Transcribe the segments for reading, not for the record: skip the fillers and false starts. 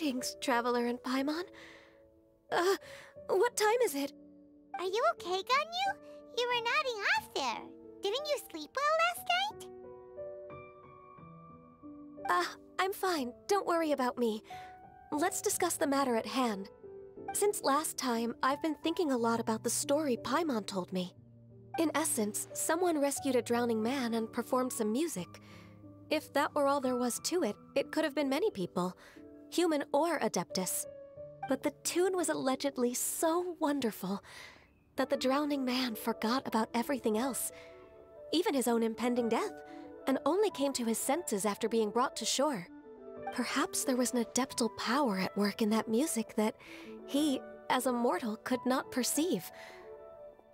Greetings, Traveler and Paimon. What time is it? Are you okay, Ganyu? You were nodding off there. Didn't you sleep well last night? I'm fine. Don't worry about me. Let's discuss the matter at hand. Since last time, I've been thinking a lot about the story Paimon told me. In essence, someone rescued a drowning man and performed some music. If that were all there was to it, it could have been many people, human or Adeptus. But the tune was allegedly so wonderful that the drowning man forgot about everything else, even his own impending death, and only came to his senses after being brought to shore. Perhaps there was an adeptal power at work in that music that he, as a mortal, could not perceive.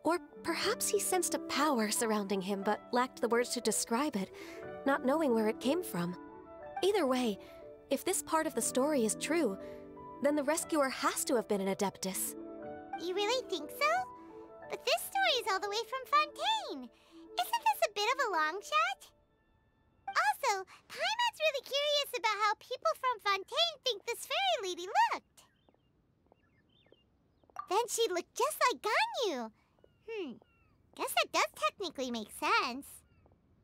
Or perhaps he sensed a power surrounding him but lacked the words to describe it, not knowing where it came from. Either way, if this part of the story is true, then the rescuer has to have been an Adeptus. You really think so? But this story is all the way from Fontaine. Isn't this a bit of a long shot? Also, Paimon's really curious about how people from Fontaine think this fairy lady looked. Then she looked just like Ganyu. Guess that does technically make sense.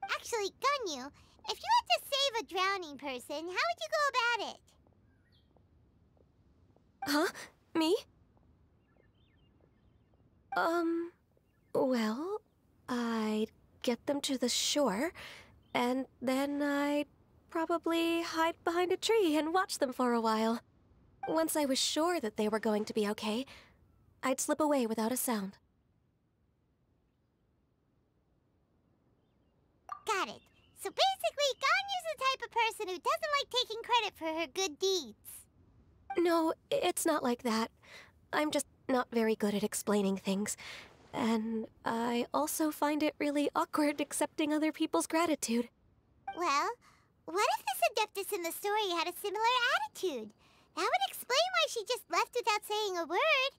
Actually, Ganyu, if you had to save a drowning person, how would you go about it? Huh? Me? Well, I'd get them to the shore, and then I'd probably hide behind a tree and watch them for a while. Once I was sure that they were going to be okay, I'd slip away without a sound. Got it. So basically, Ganyu's the type of person who doesn't like taking credit for her good deeds. No, it's not like that. I'm just not very good at explaining things. And I also find it really awkward accepting other people's gratitude. Well, what if this Adeptus in the story had a similar attitude? That would explain why she just left without saying a word.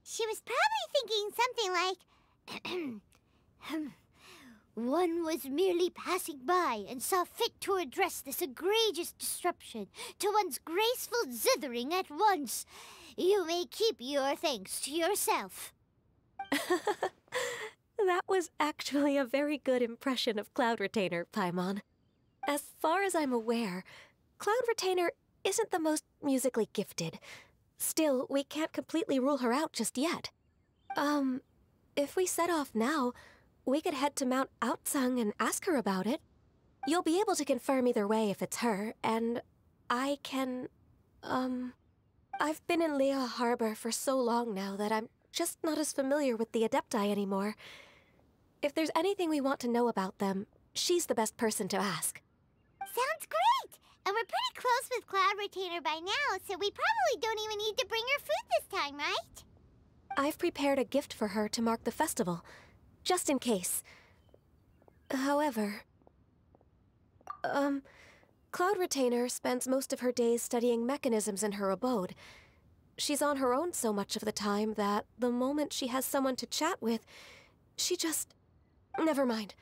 She was probably thinking something like, One was merely passing by and saw fit to address this egregious disruption to one's graceful zithering at once. You may keep your thanks to yourself. That was actually a very good impression of Cloud Retainer, Paimon. As far as I'm aware, Cloud Retainer isn't the most musically gifted. Still, we can't completely rule her out just yet. If we set off now, we could head to Mount Outsung and ask her about it. You'll be able to confirm either way if it's her, and I can, I've been in Lea Harbor for so long now that I'm just not as familiar with the Adepti anymore. If there's anything we want to know about them, she's the best person to ask. Sounds great! And we're pretty close with Cloud Retainer by now, so we probably don't even need to bring her food this time, right? I've prepared a gift for her to mark the festival, just in case. However, Cloud Retainer spends most of her days studying mechanisms in her abode. She's on her own so much of the time that the moment she has someone to chat with, she just... Never mind.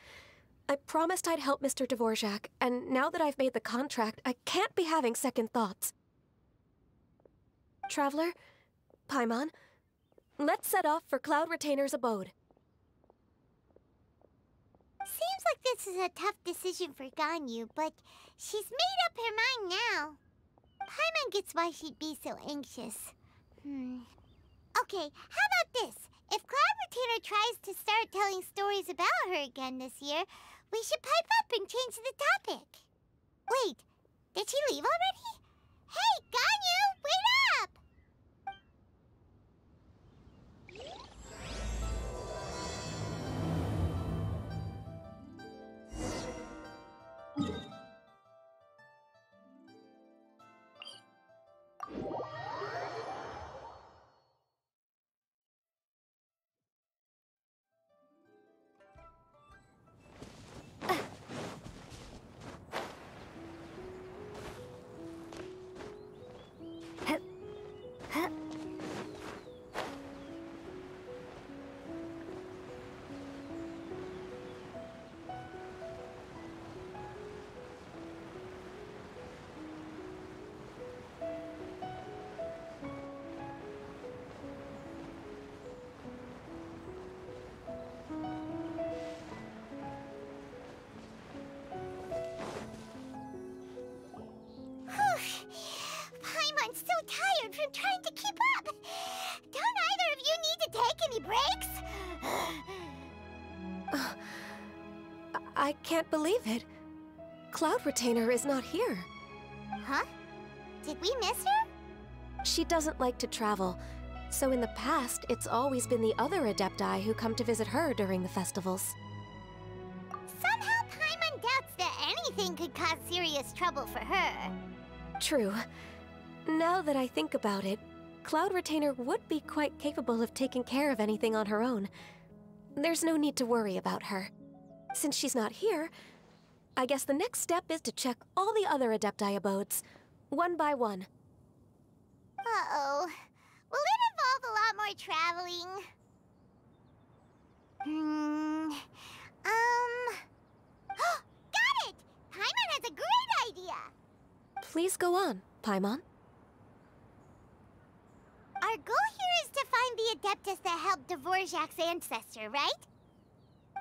I promised I'd help Mr. Dvorak, and now that I've made the contract, I can't be having second thoughts. Traveler, Paimon, let's set off for Cloud Retainer's abode. Seems like this is a tough decision for Ganyu, but she's made up her mind now. Paimon gets why she'd be so anxious. Okay, how about this? If Cloud Retainer tries to start telling stories about her again this year, we should pipe up and change the topic. Wait, did she leave already? Hey, Ganyu, wait up! I'm trying to keep up. Don't either of you need to take any breaks? I can't believe it. Cloud Retainer is not here. Huh? Did we miss her? She doesn't like to travel, so in the past, it's always been the other Adepti who come to visit her during the festivals. Somehow Paimon doubts that anything could cause serious trouble for her. True. Now that I think about it, Cloud Retainer would be quite capable of taking care of anything on her own. There's no need to worry about her. Since she's not here, I guess the next step is to check all the other Adepti abodes, one by one. Uh-oh. Will it involve a lot more traveling? Got it! Paimon has a great idea! Please go on, Paimon. Our goal here is to find the Adeptus that helped Dvorak's ancestor, right?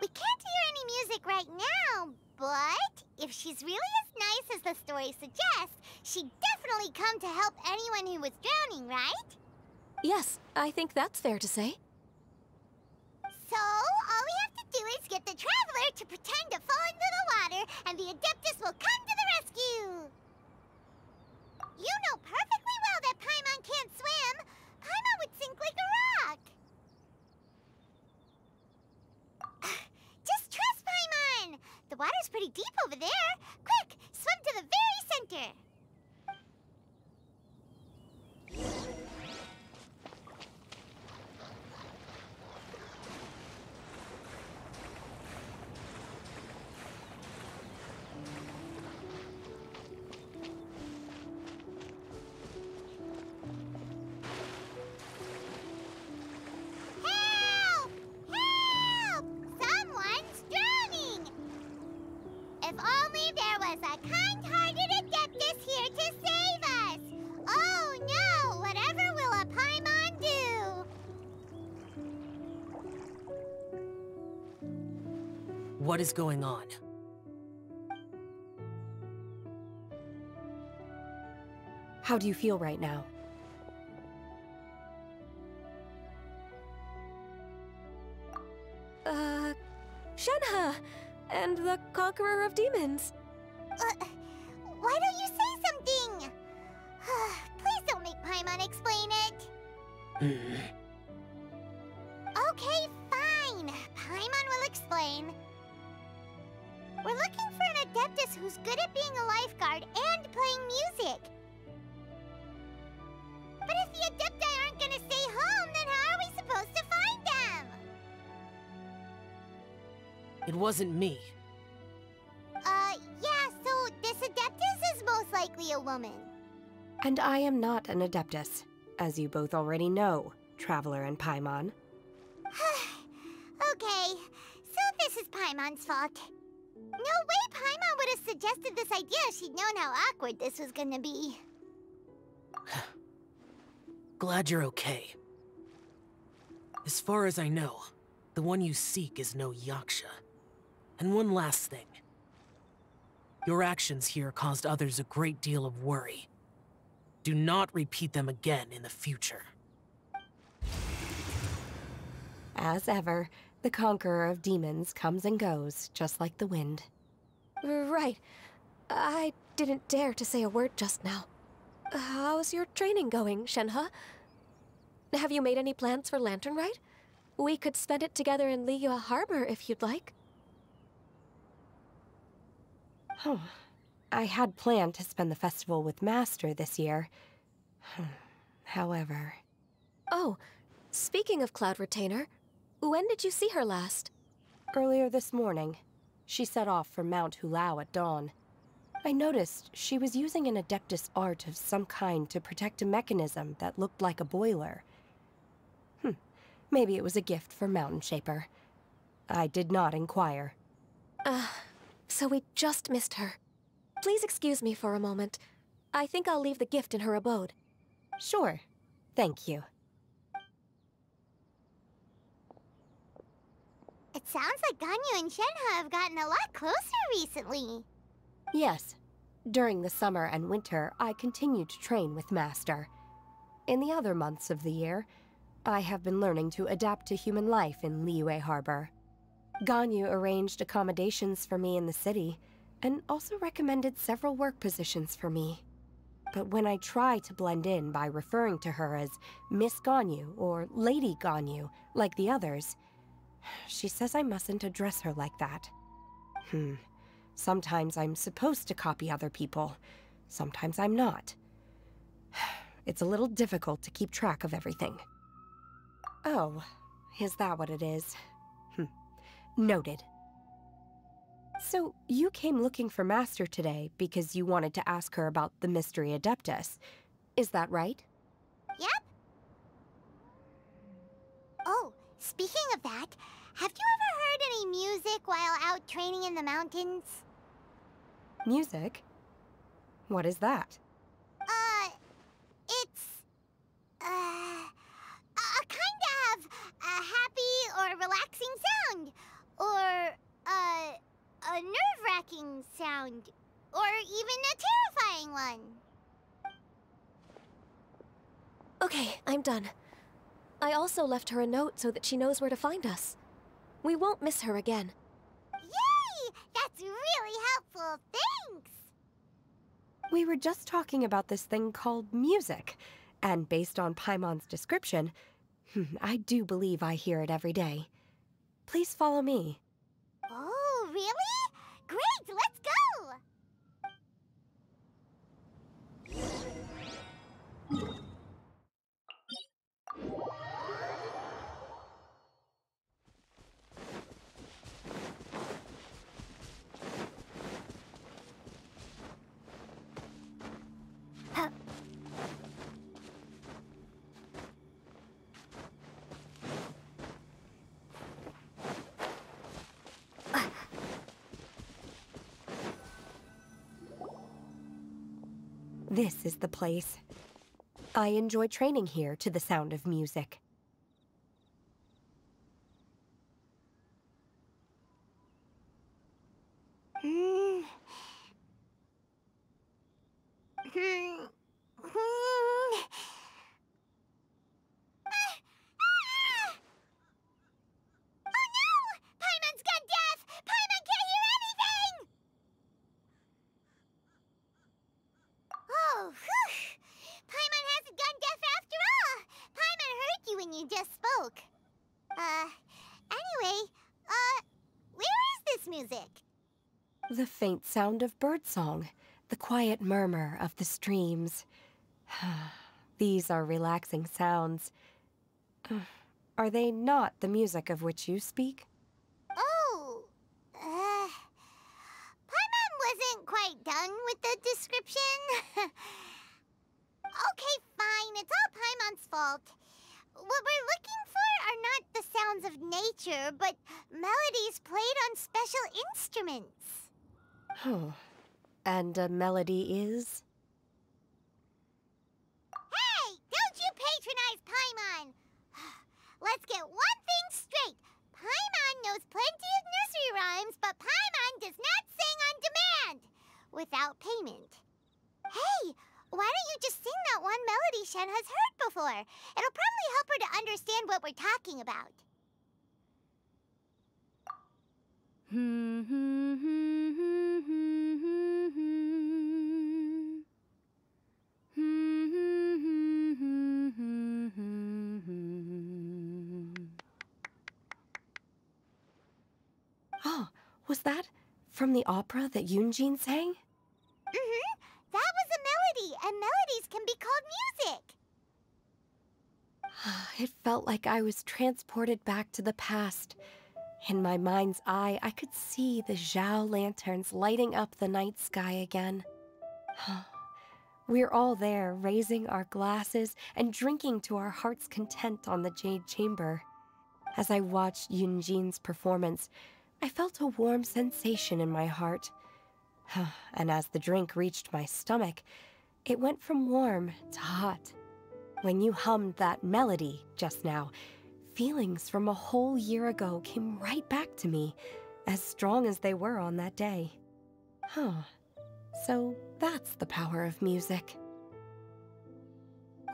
We can't hear any music right now, but if she's really as nice as the story suggests, she'd definitely come to help anyone who was drowning, right? Yes, I think that's fair to say. So, all we have to do is get the Traveler to pretend to fall into the water, and the Adeptus will come to the rescue! You know perfectly well that Paimon can't swim! Paimon would sink like a rock! Just trust Paimon! The water's pretty deep over there! Quick, swim to the very center! Help! Help! Someone's drowning! If only there was a kind-hearted Adeptus here to save us! Oh no! Whatever will a Paimon do? What is going on? How do you feel right now? Shenhe! And the Conqueror of Demons! Why don't you say something? Please don't make Paimon explain it. Okay, fine. Paimon will explain. We're looking for an Adeptus who's good at being a lifeguard and playing music. But if the Adepti aren't gonna stay home, then how are we supposed to find them? It wasn't me. Yeah, so this Adeptus is most likely a woman. And I am not an Adeptus, as you both already know, Traveler and Paimon. Okay, so this is Paimon's fault. No way Paimon would have suggested this idea if she'd known how awkward this was gonna be. Glad you're okay. As far as I know, the one you seek is no Yaksha. And one last thing. Your actions here caused others a great deal of worry. Do not repeat them again in the future. As ever, the Conqueror of Demons comes and goes, just like the wind. Right. I didn't dare to say a word just now. How's your training going, Shenhe? Have you made any plans for Lantern Rite? We could spend it together in Liyue Harbor if you'd like. I had planned to spend the festival with Master this year. However... Oh, speaking of Cloud Retainer, when did you see her last? Earlier this morning, she set off for Mount Hulao at dawn. I noticed she was using an Adeptus art of some kind to protect a mechanism that looked like a boiler. Maybe it was a gift for Mountain Shaper. I did not inquire. So we just missed her. Please excuse me for a moment. I think I'll leave the gift in her abode. Sure. Thank you. It sounds like Ganyu and Shenhe have gotten a lot closer recently. Yes. During the summer and winter, I continued to train with Master. in the other months of the year, I have been learning to adapt to human life in Liyue Harbor. Ganyu arranged accommodations for me in the city, and also recommended several work positions for me. But when I try to blend in by referring to her as Miss Ganyu or Lady Ganyu, like the others, she says I mustn't address her like that. Sometimes I'm supposed to copy other people, sometimes I'm not. It's a little difficult to keep track of everything. Oh, is that what it is? Noted. So, you came looking for Master today because you wanted to ask her about the Mystery Adeptus. Is that right? Yep. Oh, speaking of that, have you ever heard any music while out training in the mountains? Music? What is that? It's a kind of a happy or relaxing sound, or a nerve-wracking sound, or even a terrifying one. Okay, I'm done. I also left her a note so that she knows where to find us. We won't miss her again. Yay! That's really helpful, thanks! We were just talking about this thing called music, and based on Paimon's description, I do believe I hear it every day. Please follow me. Oh, really? Great, let's go! This is the place. I enjoy training here to the sound of music. Oh, whew! Paimon hasn't gone deaf after all! Paimon heard you when you just spoke. Anyway, where is this music? The faint sound of birdsong, the quiet murmur of the streams. These are relaxing sounds. Are they not the music of which you speak? Oh, Paimon wasn't quite done with the description. Okay, fine, it's all Paimon's fault. What we're looking for are not the sounds of nature, but melodies played on special instruments. Oh, and a melody is? Hey, don't you patronize Paimon! Let's get one thing straight. Paimon knows plenty of nursery rhymes, but Paimon does not sing on demand, without payment. Hey, why don't you just sing that one melody Shen has heard before? It'll probably help her to understand what we're talking about. Oh, was that from the opera that Yunjin sang? That was a melody, and melodies can be called music. It felt like I was transported back to the past. In my mind's eye, I could see the Zhao lanterns lighting up the night sky again. We're all there, raising our glasses and drinking to our heart's content on the Jade Chamber. As I watched Yunjin's performance, I felt a warm sensation in my heart. And as the drink reached my stomach, it went from warm to hot. When you hummed that melody just now, feelings from a whole year ago came right back to me, as strong as they were on that day. So that's the power of music.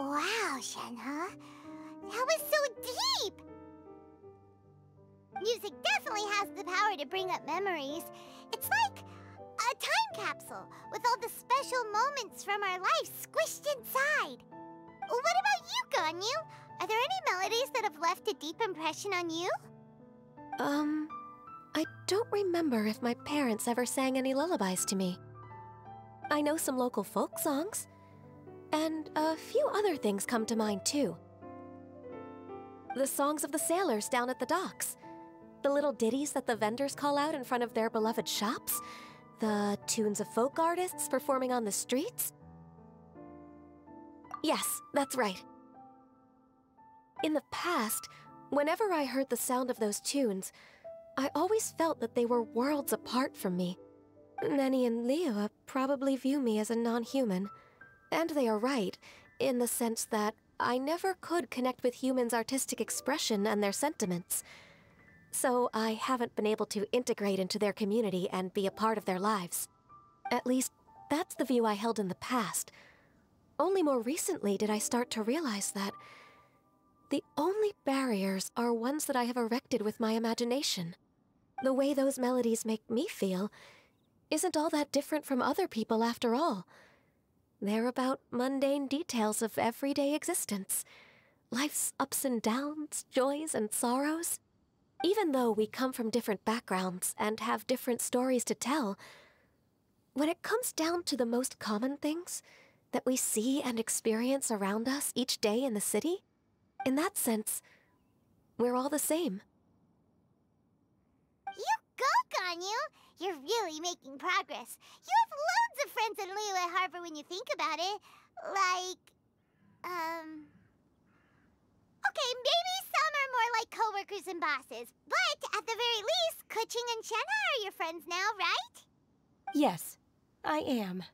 Wow, Shenhe. That was so deep! Music definitely has the power to bring up memories. It's like a time capsule with all the special moments from our lives squished inside. What about you, Ganyu? Are there any melodies that have left a deep impression on you? I don't remember if my parents ever sang any lullabies to me. I know some local folk songs, and a few other things come to mind too. The songs of the sailors down at the docks, the little ditties that the vendors call out in front of their beloved shops, the tunes of folk artists performing on the streets. Yes, that's right. In the past, whenever I heard the sound of those tunes, I always felt that they were worlds apart from me. Nenny and Liyue probably view me as a non-human. And they are right, in the sense that I never could connect with humans' artistic expression and their sentiments. So I haven't been able to integrate into their community and be a part of their lives. At least, that's the view I held in the past. Only more recently did I start to realize that the only barriers are ones that I have erected with my imagination. The way those melodies make me feel isn't all that different from other people after all. They're about mundane details of everyday existence. Life's ups and downs, joys and sorrows. Even though we come from different backgrounds and have different stories to tell, when it comes down to the most common things that we see and experience around us each day in the city, in that sense, we're all the same. You go, Ganyu! You're really making progress. You have loads of friends in Liyue Harbor when you think about it. Like, okay, maybe some are more like coworkers and bosses. But at the very least, Keqing and Shenhe are your friends now, right? Yes, I am.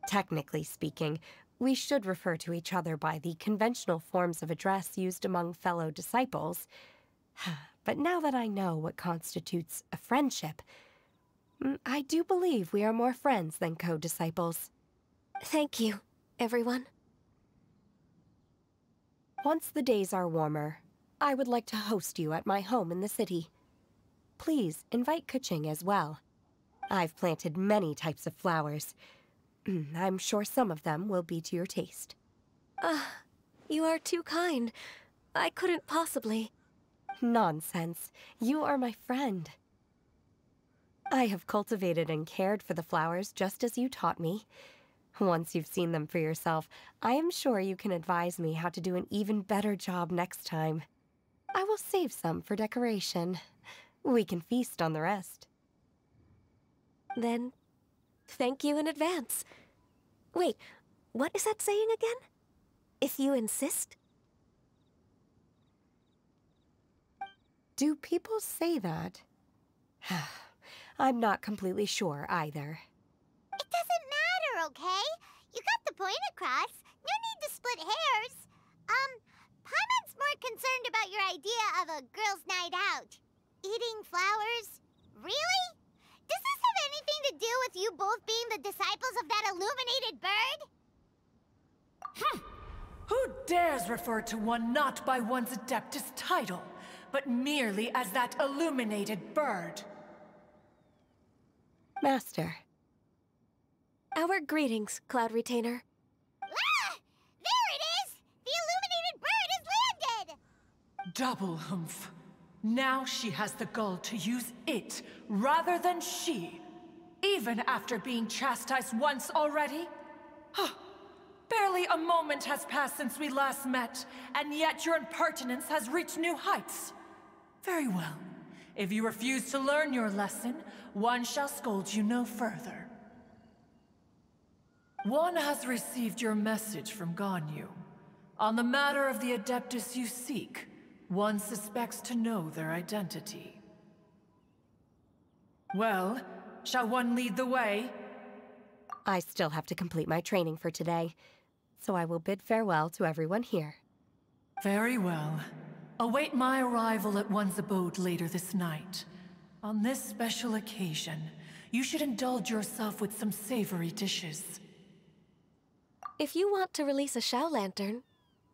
Technically speaking, we should refer to each other by the conventional forms of address used among fellow disciples. But now that I know what constitutes a friendship, I do believe we are more friends than co-disciples. Thank you, everyone. Once the days are warmer, I would like to host you at my home in the city. Please invite Keqing as well. I've planted many types of flowers. I'm sure some of them will be to your taste. You are too kind. I couldn't possibly. Nonsense. You are my friend. I have cultivated and cared for the flowers just as you taught me. Once you've seen them for yourself, I am sure you can advise me how to do an even better job next time. I will save some for decoration. We can feast on the rest. Then, thank you in advance. Wait, what is that saying again? If you insist? Do people say that? I'm not completely sure either. It doesn't matter, okay? You got the point across. No need to split hairs. Paimon's more concerned about your idea of a girls' night out. Eating flowers? Really? Does this have anything to do with you both being the disciples of that illuminated bird? Who dares refer to one not by one's Adeptus title, but merely as that illuminated bird? Master. Our greetings, Cloud Retainer. Ah! There it is! The illuminated bird has landed! Double humph. Now she has the gall to use it rather than she, even after being chastised once already? Barely a moment has passed since we last met, and yet your impertinence has reached new heights. Very well. If you refuse to learn your lesson, one shall scold you no further. One has received your message from Ganyu. On the matter of the Adeptus you seek, one suspects to know their identity. Well, shall one lead the way? I still have to complete my training for today, so I will bid farewell to everyone here. Very well. Await my arrival at one's abode later this night. On this special occasion, you should indulge yourself with some savory dishes. If you want to release a Shao Lantern,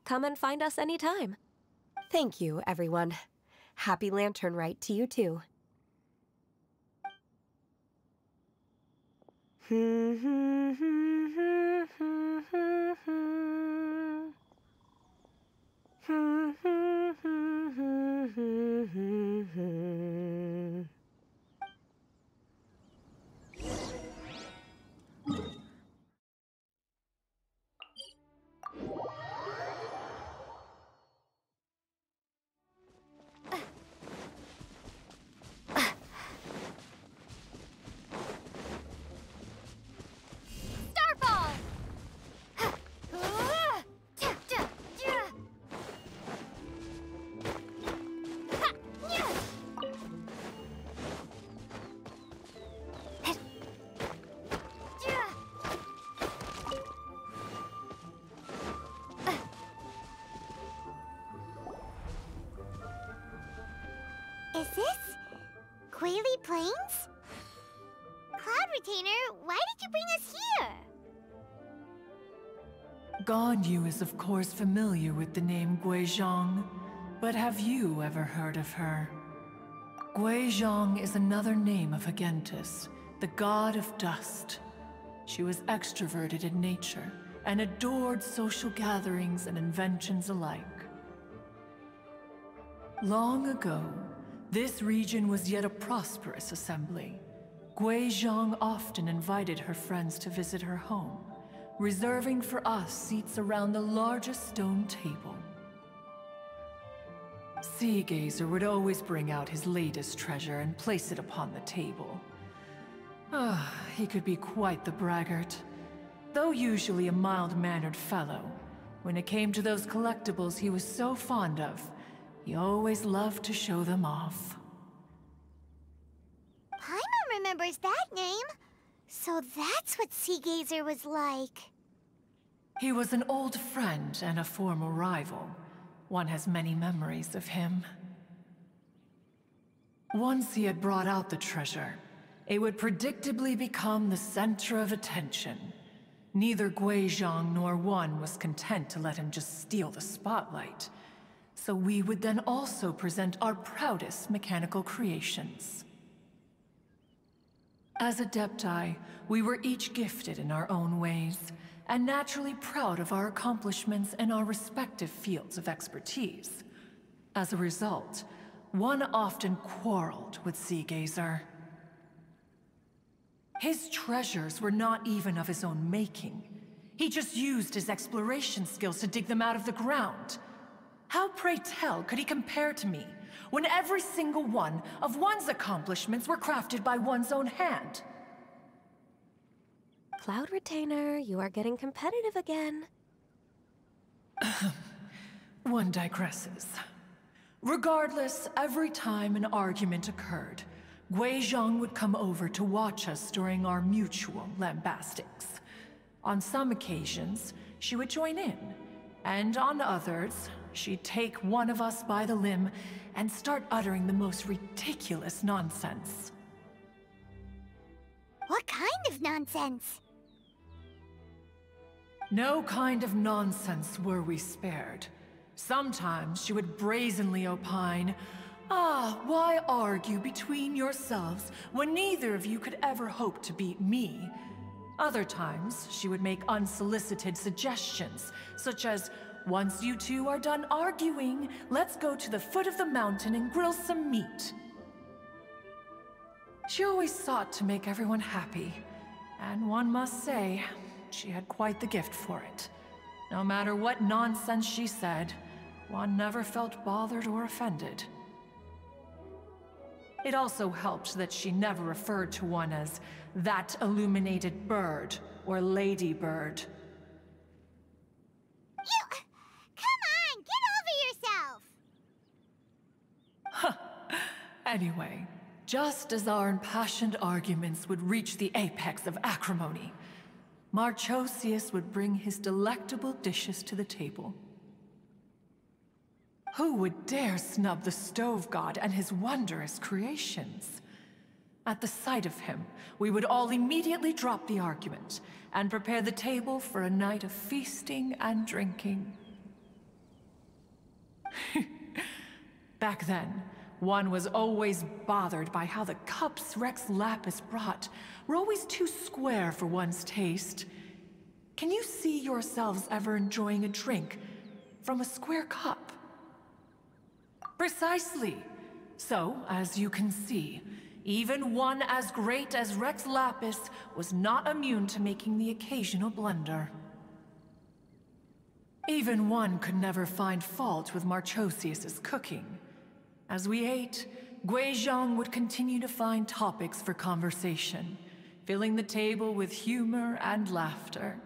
come and find us anytime. Thank you, everyone. Happy Lantern Rite to you, too. Is this Quaily Plains? Cloud Retainer, why did you bring us here? Ganyu is of course familiar with the name Guizhong, but have you ever heard of her? Guizhong is another name of Hagentis, the god of dust. She was extroverted in nature and adored social gatherings and inventions alike. Long ago, this region was yet a prosperous assembly. Guizhong often invited her friends to visit her home, reserving for us seats around the largest stone table. Sea Gazer would always bring out his latest treasure and place it upon the table. He could be quite the braggart. Though usually a mild-mannered fellow, when it came to those collectibles he was so fond of, he always loved to show them off. Paimon remembers that name. So that's what Sea Gazer was like. He was an old friend and a former rival. One has many memories of him. Once he had brought out the treasure, it would predictably become the center of attention. Neither Guizhong nor one was content to let him just steal the spotlight. So we would then also present our proudest mechanical creations. As Adepti, we were each gifted in our own ways, and naturally proud of our accomplishments in our respective fields of expertise. As a result, one often quarreled with Sea Gazer. His treasures were not even of his own making. He just used his exploration skills to dig them out of the ground. How, pray tell, could he compare to me, when every single one of one's accomplishments were crafted by one's own hand? Cloud Retainer, you are getting competitive again. One digresses. Regardless, every time an argument occurred, Guizhong would come over to watch us during our mutual lambastics. On some occasions, she would join in, and on others, she'd take one of us by the limb and start uttering the most ridiculous nonsense. What kind of nonsense? No kind of nonsense were we spared. Sometimes she would brazenly opine, why argue between yourselves when neither of you could ever hope to beat me? Other times, she would make unsolicited suggestions, such as, once you two are done arguing, let's go to the foot of the mountain and grill some meat. She always sought to make everyone happy, and one must say, she had quite the gift for it. No matter what nonsense she said, one never felt bothered or offended. It also helped that she never referred to one as that illuminated bird or lady bird. Come on, get over yourself! Anyway, just as our impassioned arguments would reach the apex of acrimony, Marchosius would bring his delectable dishes to the table. Who would dare snub the stove god and his wondrous creations? At the sight of him, we would all immediately drop the argument and prepare the table for a night of feasting and drinking. Back then, one was always bothered by how the cups Rex Lapis brought were always too square for one's taste. Can you see yourselves ever enjoying a drink from a square cup? Precisely. So, as you can see, even one as great as Rex Lapis was not immune to making the occasional blunder. Even one could never find fault with Marchosius's cooking. As we ate, Guizhong would continue to find topics for conversation, filling the table with humor and laughter.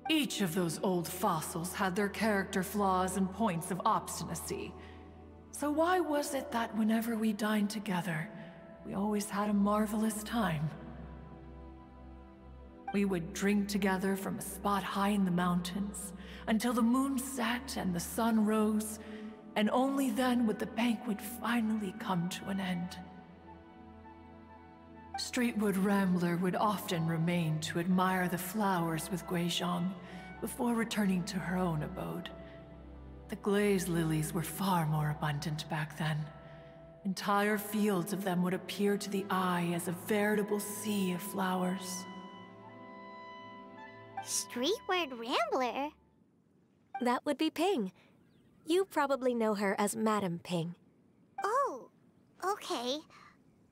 Each of those old fossils had their character flaws and points of obstinacy. So why was it that whenever we dined together, we always had a marvelous time? We would drink together from a spot high in the mountains, until the moon set and the sun rose, and only then would the banquet finally come to an end. Streetwood Rambler would often remain to admire the flowers with Guizhong before returning to her own abode. The glaze lilies were far more abundant back then. Entire fields of them would appear to the eye as a veritable sea of flowers. Streetward Rambler? That would be Ping. You probably know her as Madam Ping. Oh, okay.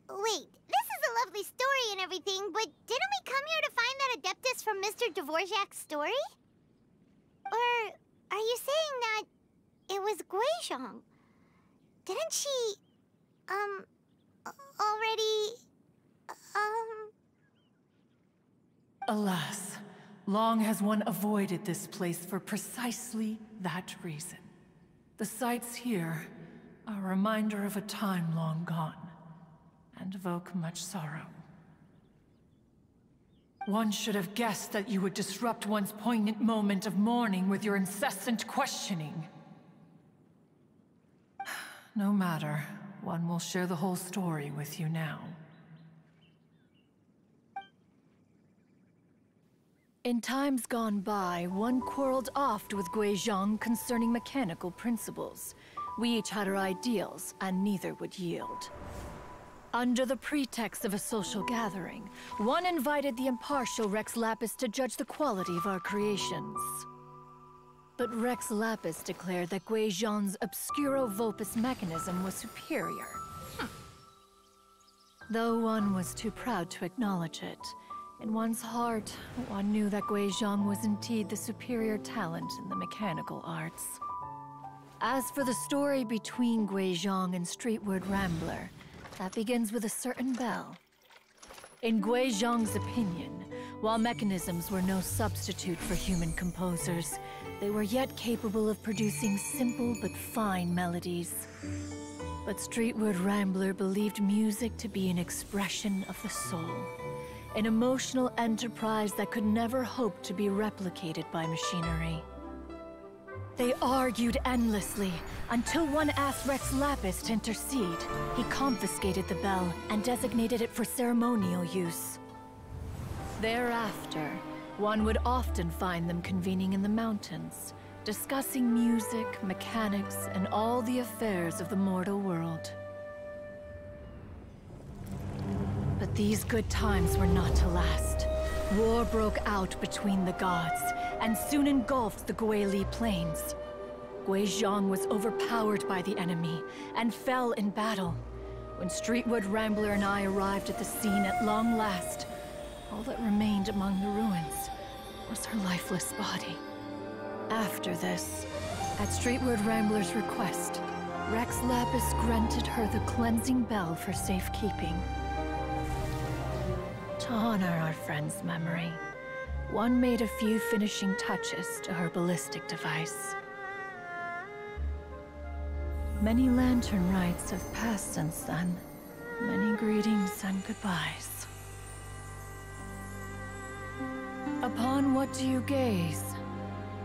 Wait, this is a lovely story and everything, but didn't we come here to find that Adeptus from Mr. Dvorak's story? Or are you saying that it was Guizhong? Didn't she, already, Alas, long has one avoided this place for precisely that reason. The sights here are a reminder of a time long gone, and evoke much sorrow. One should have guessed that you would disrupt one's poignant moment of mourning with your incessant questioning. No matter, one will share the whole story with you now. In times gone by, one quarreled oft with Guizhong concerning mechanical principles. We each had our ideals, and neither would yield. Under the pretext of a social gathering, one invited the impartial Rex Lapis to judge the quality of our creations. But Rex Lapis declared that Guizhong's Obscuro Vulpus mechanism was superior. Though one was too proud to acknowledge it, in one's heart, one knew that Guizhong was indeed the superior talent in the mechanical arts. As for the story between Guizhong and Streetward Rambler, that begins with a certain bell. In Guizhong's opinion, while mechanisms were no substitute for human composers, they were yet capable of producing simple but fine melodies. But Streetward Rambler believed music to be an expression of the soul, an emotional enterprise that could never hope to be replicated by machinery. They argued endlessly, until one asked Rex Lapis to intercede. He confiscated the bell and designated it for ceremonial use. Thereafter, one would often find them convening in the mountains, discussing music, mechanics, and all the affairs of the mortal world. But these good times were not to last. War broke out between the gods, and soon engulfed the Guili plains. Guizhong was overpowered by the enemy, and fell in battle. When Streetwood Rambler and I arrived at the scene at long last, all that remained among the ruins was her lifeless body. After this, at Streetwood Rambler's request, Rex Lapis granted her the cleansing bell for safekeeping. To honor our friend's memory, one made a few finishing touches to her ballistic device. Many lantern rites have passed since then. Many greetings and goodbyes. Upon what do you gaze?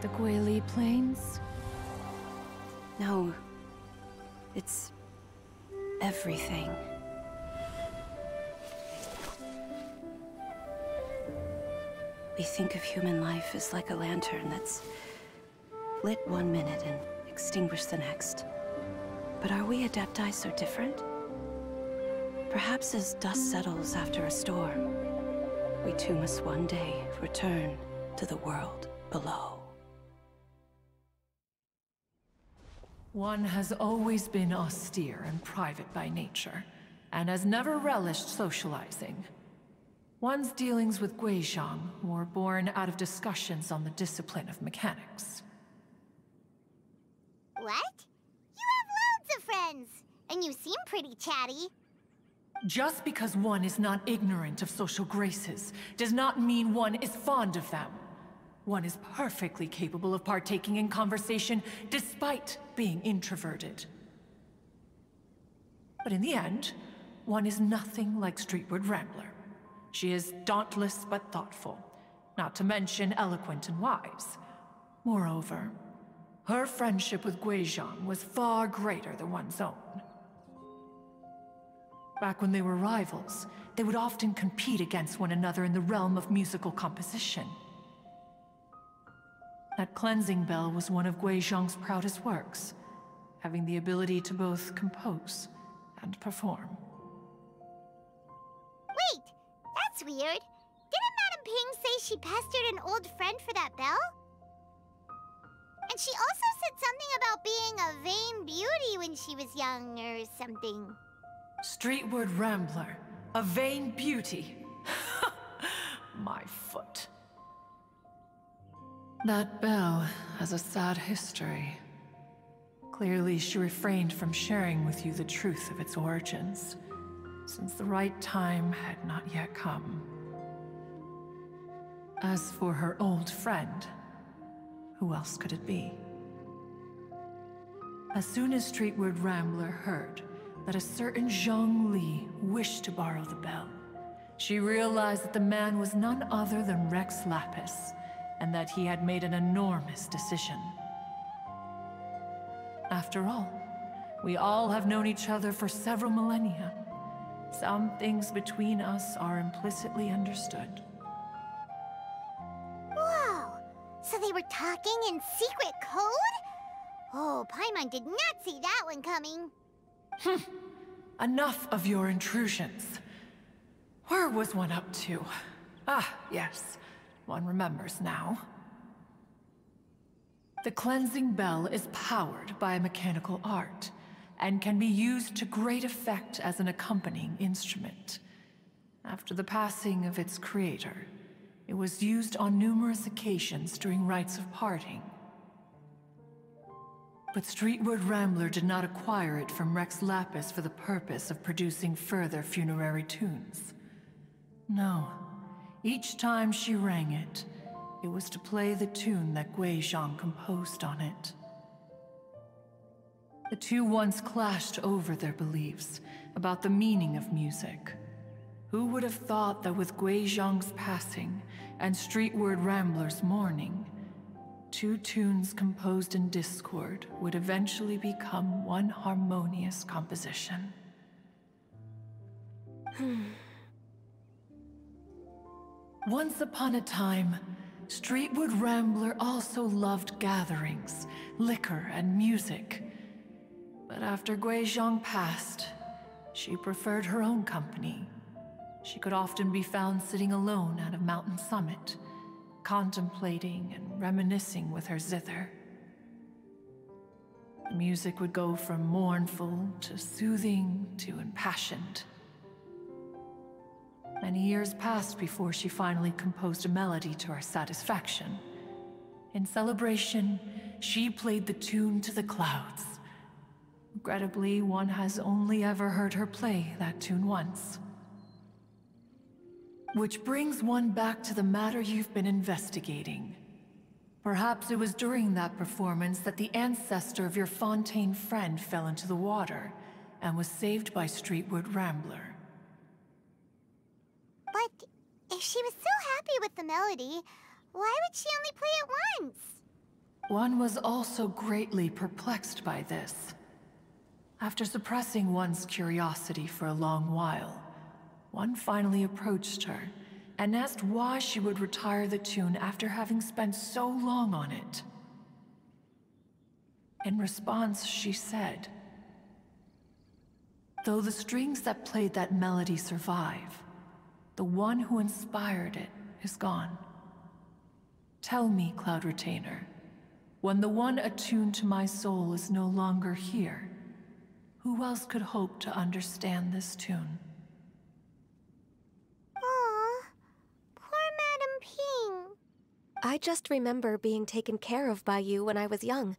The Guili Plains? No. It's everything. We think of human life as like a lantern that's lit one minute and extinguished the next. But are we Adepti so different? Perhaps as dust settles after a storm, we too must one day return to the world below. One has always been austere and private by nature, and has never relished socializing. One's dealings with Guizhong were born out of discussions on the discipline of mechanics. What? You have loads of friends, and you seem pretty chatty. Just because one is not ignorant of social graces does not mean one is fond of them. One is perfectly capable of partaking in conversation despite being introverted. But in the end, one is nothing like Streetward Rambler. She is dauntless but thoughtful, not to mention eloquent and wise. Moreover, her friendship with Guizhong was far greater than one's own. Back when they were rivals, they would often compete against one another in the realm of musical composition. That cleansing bell was one of Guizhong's proudest works, having the ability to both compose and perform. Wait, that's weird. Didn't Madame Ping say she pestered an old friend for that bell? And she also said something about being a vain beauty when she was young or something. Streetward Rambler, a vain beauty. My foot. That bell has a sad history. Clearly, she refrained from sharing with you the truth of its origins, since the right time had not yet come. As for her old friend, who else could it be? As soon as Streetward Rambler heard that a certain Zhang Li wished to borrow the bell, she realized that the man was none other than Rex Lapis, and that he had made an enormous decision. After all, we all have known each other for several millennia. Some things between us are implicitly understood. Whoa! So they were talking in secret code? Oh, Paimon did not see that one coming. Enough of your intrusions. Where was one up to? Ah, yes. One remembers now. The cleansing bell is powered by a mechanical art, and can be used to great effect as an accompanying instrument. After the passing of its creator, it was used on numerous occasions during rites of parting. But Streetward Rambler did not acquire it from Rex Lapis for the purpose of producing further funerary tunes. No. Each time she rang it, it was to play the tune that Guizhong composed on it. The two once clashed over their beliefs about the meaning of music. Who would have thought that with Guizhong's passing and Streetward Rambler's mourning, two tunes composed in discord would eventually become one harmonious composition? Once upon a time, Streetward Rambler also loved gatherings, liquor, and music. But after Guizhong passed, she preferred her own company. She could often be found sitting alone at a mountain summit, contemplating and reminiscing with her zither. The music would go from mournful to soothing to impassioned. Many years passed before she finally composed a melody to her satisfaction. In celebration, she played the tune to the clouds. Regrettably, one has only ever heard her play that tune once. Which brings one back to the matter you've been investigating. Perhaps it was during that performance that the ancestor of your Fontaine friend fell into the water and was saved by Streetward Rambler. But if she was so happy with the melody, why would she only play it once? One was also greatly perplexed by this. After suppressing one's curiosity for a long while, one finally approached her and asked why she would retire the tune after having spent so long on it. In response, she said, "Though the strings that played that melody survive, the one who inspired it is gone. Tell me, Cloud Retainer, when the one attuned to my soul is no longer here, who else could hope to understand this tune?" Aw, poor Madam Ping. I just remember being taken care of by you when I was young.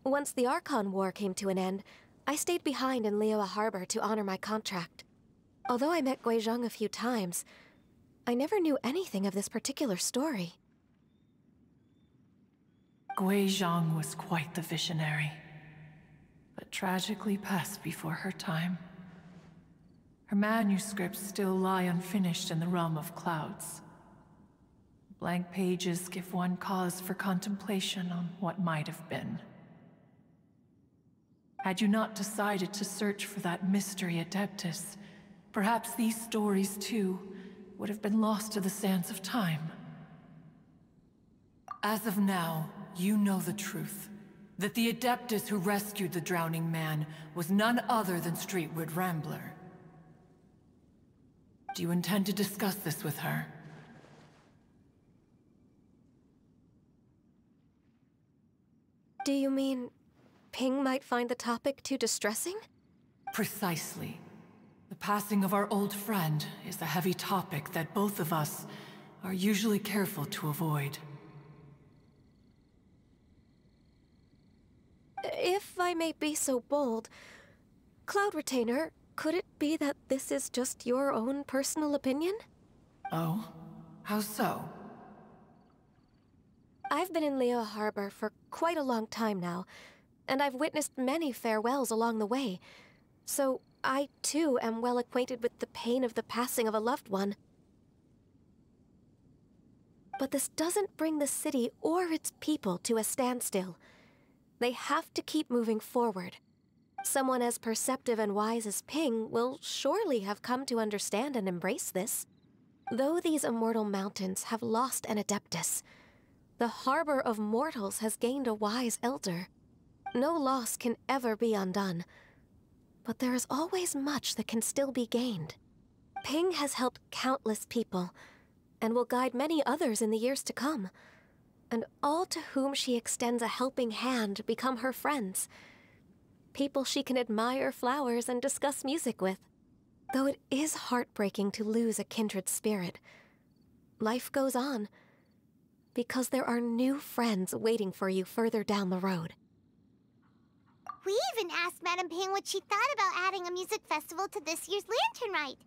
Once the Archon War came to an end, I stayed behind in Liyue Harbor to honor my contract. Although I met Guizhong a few times, I never knew anything of this particular story. Guizhong was quite the visionary, but tragically passed before her time. Her manuscripts still lie unfinished in the realm of clouds. Blank pages give one cause for contemplation on what might have been. Had you not decided to search for that mystery Adeptus, perhaps these stories, too, would have been lost to the sands of time. As of now, you know the truth. That the Adeptus who rescued the drowning man was none other than Streetwood Rambler. Do you intend to discuss this with her? Do you mean Ping might find the topic too distressing? Precisely. The passing of our old friend is a heavy topic that both of us are usually careful to avoid. If I may be so bold, Cloud Retainer, could it be that this is just your own personal opinion? Oh? How so? I've been in Liyue Harbor for quite a long time now, and I've witnessed many farewells along the way, so I too am well acquainted with the pain of the passing of a loved one. But this doesn't bring the city or its people to a standstill. They have to keep moving forward. Someone as perceptive and wise as Ping will surely have come to understand and embrace this. Though these immortal mountains have lost an Adeptus, the harbor of mortals has gained a wise elder. No loss can ever be undone, but there is always much that can still be gained. Ping has helped countless people, and will guide many others in the years to come. And all to whom she extends a helping hand become her friends. People she can admire flowers and discuss music with. Though it is heartbreaking to lose a kindred spirit, life goes on, because there are new friends waiting for you further down the road. We even asked Madam Ping what she thought about adding a music festival to this year's Lantern Rite.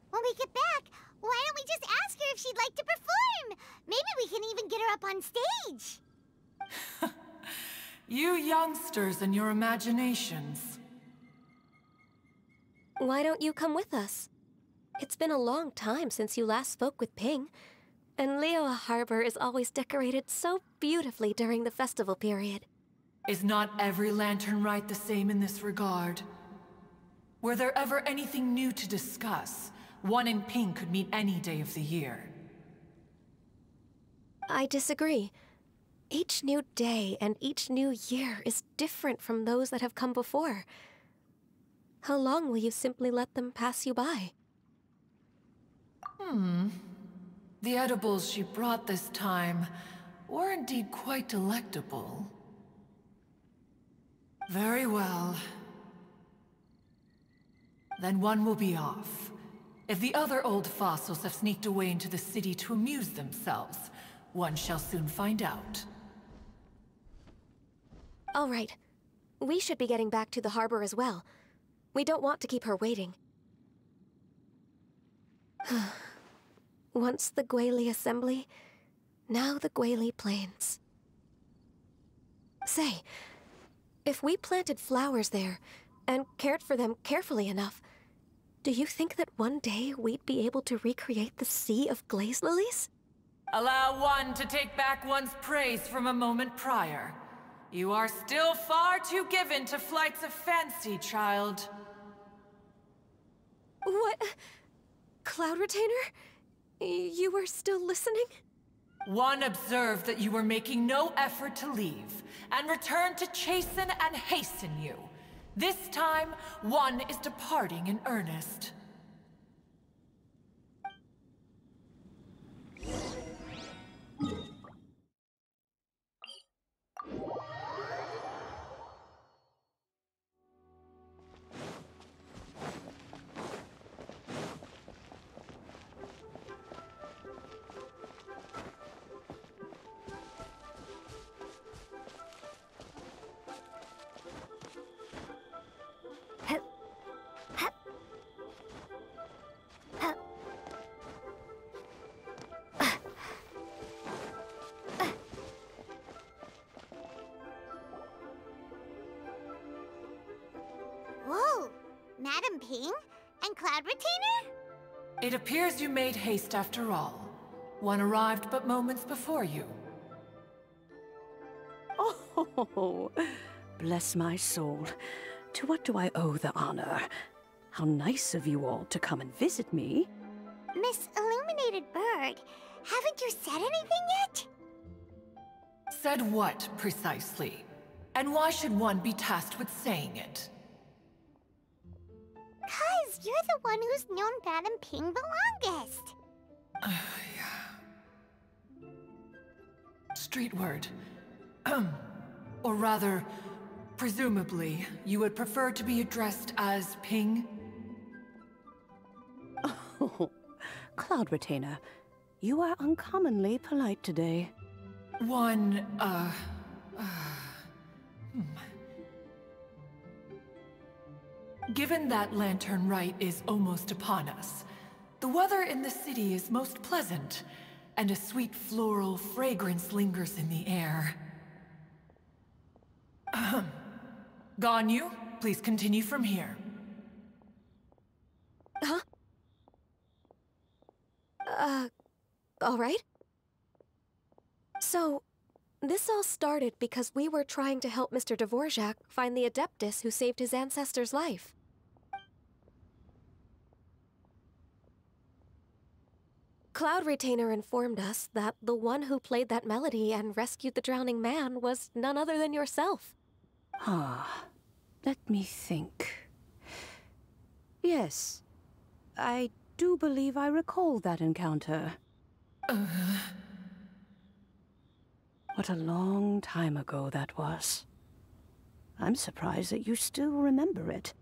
When we get back, why don't we just ask her if she'd like to perform? Maybe we can even get her up on stage. You youngsters and your imaginations. Why don't you come with us? It's been a long time since you last spoke with Ping, and Liyue Harbor is always decorated so beautifully during the festival period. Is not every Lantern Rite the same in this regard? Were there ever anything new to discuss? One in Ping could meet any day of the year. I disagree. Each new day and each new year is different from those that have come before. How long will you simply let them pass you by? The edibles she brought this time were indeed quite delectable. Very well. Then one will be off. If the other old fossils have sneaked away into the city to amuse themselves, one shall soon find out. All right. We should be getting back to the harbor as well. We don't want to keep her waiting. Once the Guili Assembly, now the Guili Plains. Say, if we planted flowers there and cared for them carefully enough, do you think that one day we'd be able to recreate the sea of glaze lilies? Allow one to take back one's praise from a moment prior. You are still far too given to flights of fancy, child. What? Cloud Retainer? You were still listening? One observed that you were making no effort to leave, and returned to chasten and hasten you. This time, one is departing in earnest. Whoa! Madam Ping? And Cloud Retainer? It appears you made haste after all. One arrived but moments before you. Oh, bless my soul. To what do I owe the honor? How nice of you all to come and visit me. Miss Illuminated Bird, haven't you said anything yet? Said what, precisely? And why should one be tasked with saying it? 'Cause you're the one who's known Madam Ping the longest. Street word. Or rather, presumably, you would prefer to be addressed as Ping? Oh, Cloud Retainer, you are uncommonly polite today. One, Given that Lantern Rite is almost upon us, the weather in the city is most pleasant, and a sweet floral fragrance lingers in the air. Ganyu, please continue from here. Huh? All right. So, this all started because we were trying to help Mr. Dvorak find the Adeptus who saved his ancestor's life. Cloud Retainer informed us that the one who played that melody and rescued the drowning man was none other than yourself. Ah, let me think. Yes, I do believe I recall that encounter. What a long time ago that was. I'm surprised that you still remember it.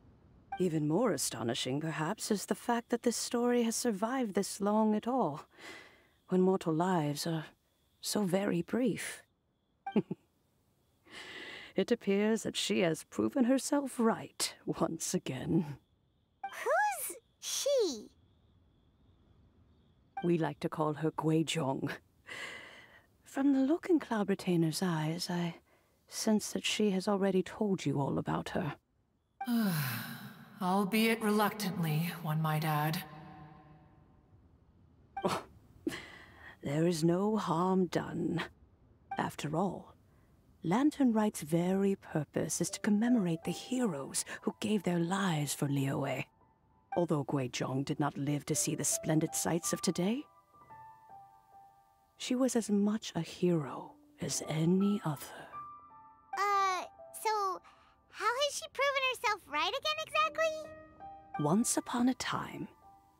Even more astonishing, perhaps, is the fact that this story has survived this long at all, when mortal lives are so very brief. It appears that she has proven herself right once again. Who's she? We like to call her Guizhong. From the look in Cloud Retainer's eyes, I sense that she has already told you all about her. Albeit reluctantly, one might add. Oh, there is no harm done. After all, Lantern Rite's very purpose is to commemorate the heroes who gave their lives for Liyue. Although Guizhong did not live to see the splendid sights of today, she was as much a hero as any other. So how has she proven herself right again exactly? Once upon a time,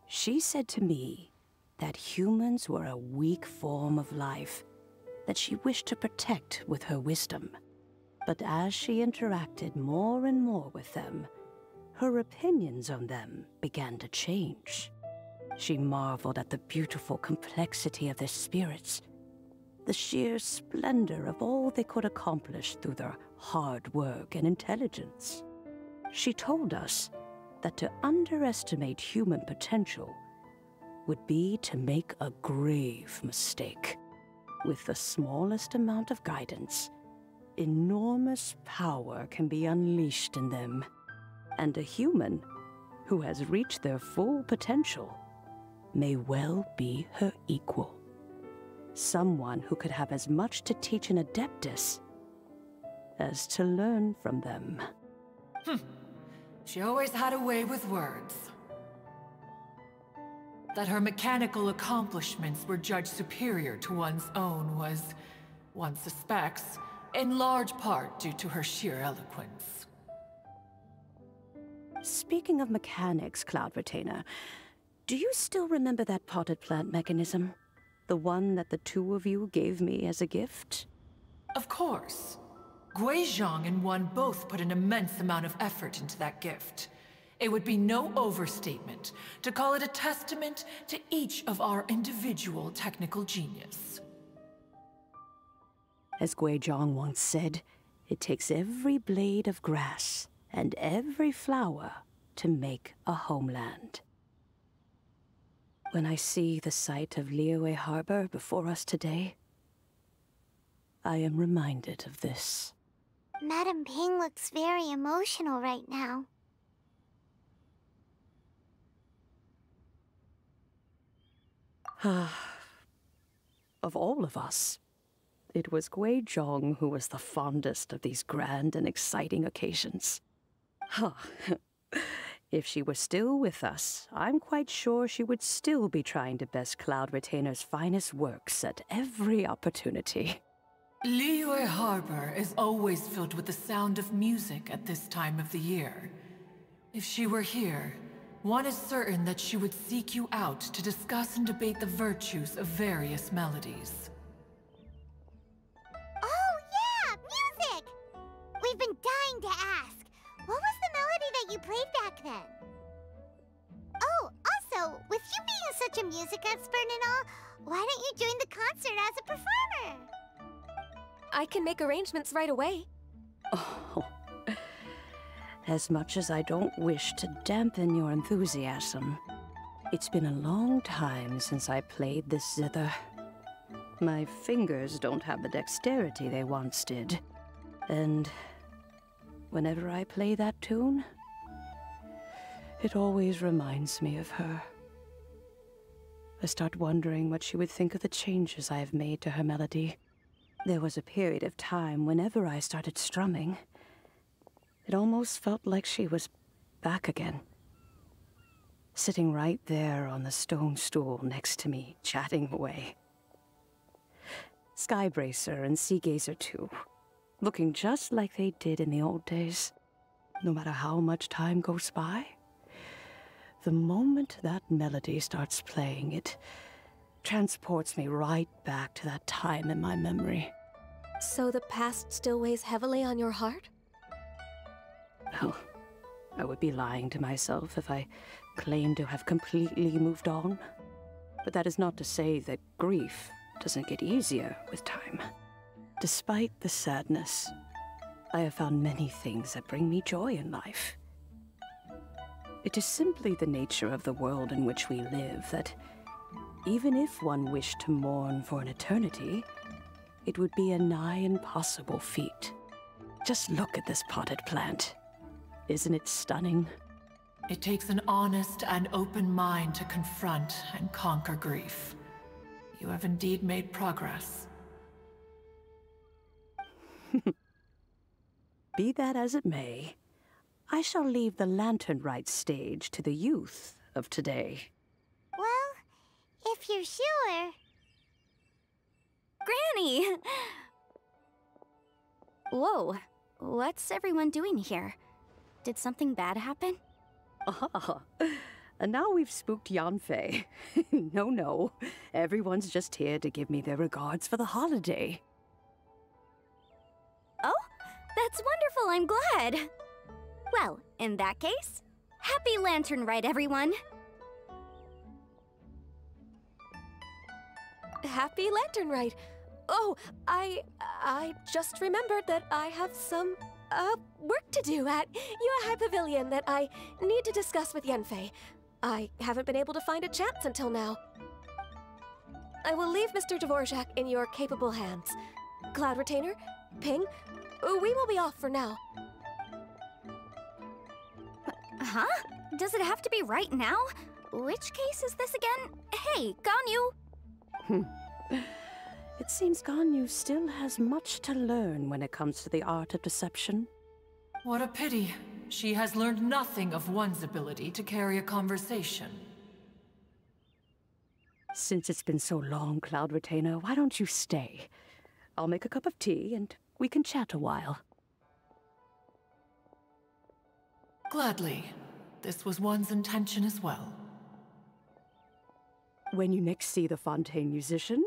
she said to me that humans were a weak form of life that she wished to protect with her wisdom. But as she interacted more and more with them, her opinions on them began to change. She marveled at the beautiful complexity of their spirits, the sheer splendor of all they could accomplish through their hard work and intelligence. She told us that to underestimate human potential would be to make a grave mistake. With the smallest amount of guidance, enormous power can be unleashed in them. And a human who has reached their full potential may well be her equal. Someone who could have as much to teach an Adeptus as to learn from them. She always had a way with words. That her mechanical accomplishments were judged superior to one's own was, one suspects, in large part due to her sheer eloquence. Speaking of mechanics, Cloud Retainer, do you still remember that potted plant mechanism? The one that the two of you gave me as a gift? Of course. Guizhong and one both put an immense amount of effort into that gift. It would be no overstatement to call it a testament to each of our individual technical genius. As Guizhong once said, it takes every blade of grass and every flower to make a homeland. When I see the site of Liyue Harbor before us today, I am reminded of this. Madam Ping looks very emotional right now. Of all of us, it was Guizhong who was the fondest of these grand and exciting occasions. If she were still with us, I'm quite sure she would still be trying to best Cloud Retainer's finest works at every opportunity. Liyue Harbor is always filled with the sound of music at this time of the year. If she were here, one is certain that she would seek you out to discuss and debate the virtues of various melodies. Oh yeah, music! We've been dying to ask. What was the melody that you played back then? Oh, also, with you being such a music expert and all, why don't you join the concert as a performer? I can make arrangements right away. Oh, as much as I don't wish to dampen your enthusiasm, it's been a long time since I played this zither. My fingers don't have the dexterity they once did, and whenever I play that tune, it always reminds me of her. I start wondering what she would think of the changes I have made to her melody. There was a period of time whenever I started strumming, it almost felt like she was back again. Sitting right there on the stone stool next to me, chatting away. Skybracer and Seagazer too, looking just like they did in the old days. No matter how much time goes by, the moment that melody starts playing, it transports me right back to that time in my memory. So the past still weighs heavily on your heart? Well, I would be lying to myself if I claimed to have completely moved on. But that is not to say that grief doesn't get easier with time. Despite the sadness, I have found many things that bring me joy in life. It is simply the nature of the world in which we live that even if one wished to mourn for an eternity, it would be a nigh impossible feat. Just look at this potted plant. Isn't it stunning? It takes an honest and open mind to confront and conquer grief. You have indeed made progress. Be that as it may, I shall leave the Lantern Rite stage to the youth of today. Well, if you're sure. Granny! Whoa, what's everyone doing here? Did something bad happen? Ah, and now we've spooked Yanfei. No, everyone's just here to give me their regards for the holiday. Oh, that's wonderful, I'm glad. Well, in that case, happy Lantern Rite, everyone. Happy Lantern Rite. Oh, I just remembered that I have some, work to do at Yuehai Pavilion that I need to discuss with Yanfei. I haven't been able to find a chance until now. I will leave Mr. Dvorak in your capable hands. Cloud Retainer, Ping, we will be off for now. Huh? Does it have to be right now? Which case is this again? Hey, Ganyu! It seems Ganyu still has much to learn when it comes to the art of deception. What a pity. She has learned nothing of one's ability to carry a conversation. Since it's been so long, Cloud Retainer, why don't you stay? I'll make a cup of tea and we can chat a while. Gladly. This was one's intention as well. When you next see the Fontaine musician,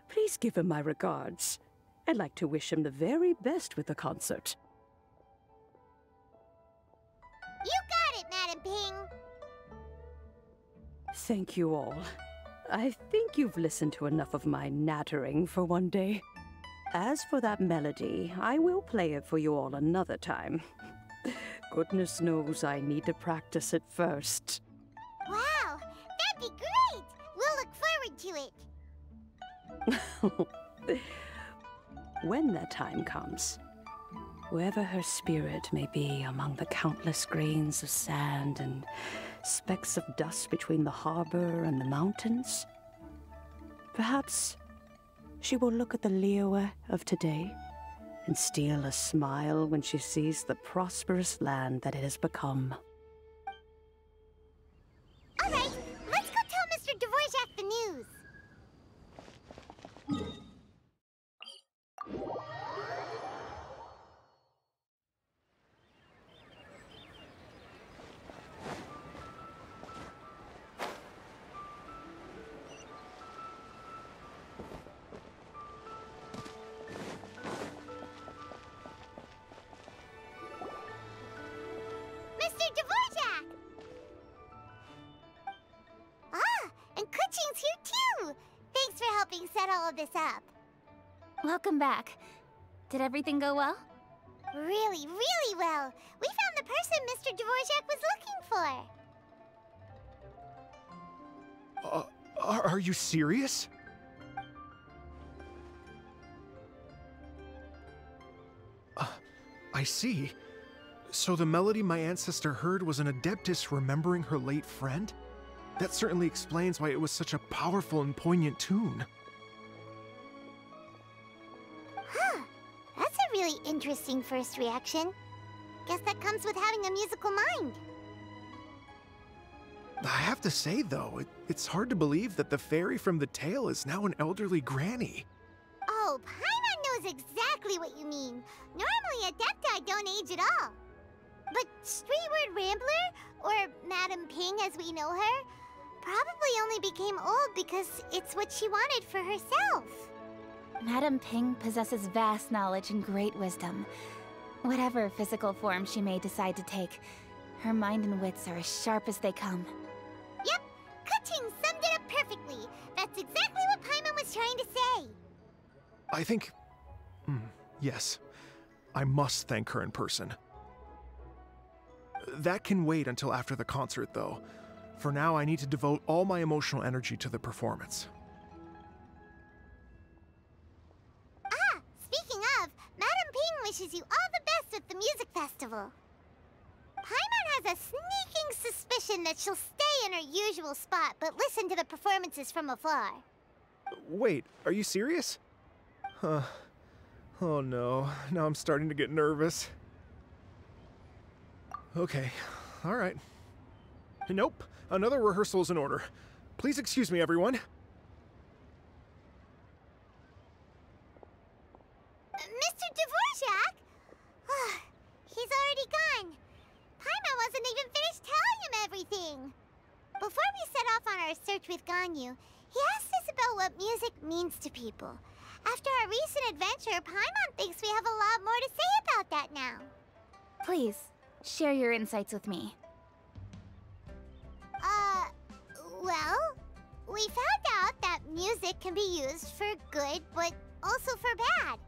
please give him my regards. I'd like to wish him the very best with the concert. You got it, Madam Ping! Thank you all. I think you've listened to enough of my nattering for one day. As for that melody, I will play it for you all another time. Goodness knows I need to practice it first. Wow, that'd be great! We'll look forward to it. When that time comes, wherever her spirit may be among the countless grains of sand and specks of dust between the harbor and the mountains, perhaps she will look at the Liyue of today and steal a smile when she sees the prosperous land that it has become. All right, let's go tell Mr. Dvorak the news. Mr. Dvorak! Ah, and Kuching's here too! Thanks for helping set all of this up. Welcome back. Did everything go well? Really, really well. We found the person Mr. Dvorak was looking for. Are you serious? I see. So the melody my ancestor heard was an adeptus remembering her late friend? That certainly explains why it was such a powerful and poignant tune. Huh. That's a really interesting first reaction. Guess that comes with having a musical mind. I have to say, though, it's hard to believe that the fairy from the tale is now an elderly granny. Oh, Paimon knows exactly what you mean. Normally, Adepti don't age at all. But Streetward Rambler, or Madam Ping as we know her, probably only became old because it's what she wanted for herself. Madam Ping possesses vast knowledge and great wisdom. Whatever physical form she may decide to take, her mind and wits are as sharp as they come. Yep, Kuching summed it up perfectly. That's exactly what Paimon was trying to say. I think... yes. I must thank her in person. That can wait until after the concert, though. For now, I need to devote all my emotional energy to the performance. Ah, speaking of, Madam Ping wishes you all the best with the music festival. Paimon has a sneaking suspicion that she'll stay in her usual spot, but listen to the performances from afar. Wait, are you serious? Huh. Oh no, now I'm starting to get nervous. Okay, all right. Nope, another rehearsal is in order. Please excuse me, everyone. Mr. Dvorak? He's already gone. Paimon wasn't even finished telling him everything. Before we set off on our search with Ganyu, he asked us about what music means to people. After our recent adventure, Paimon thinks we have a lot more to say about that now. Please, share your insights with me. Well, we found out that music can be used for good, but also for bad.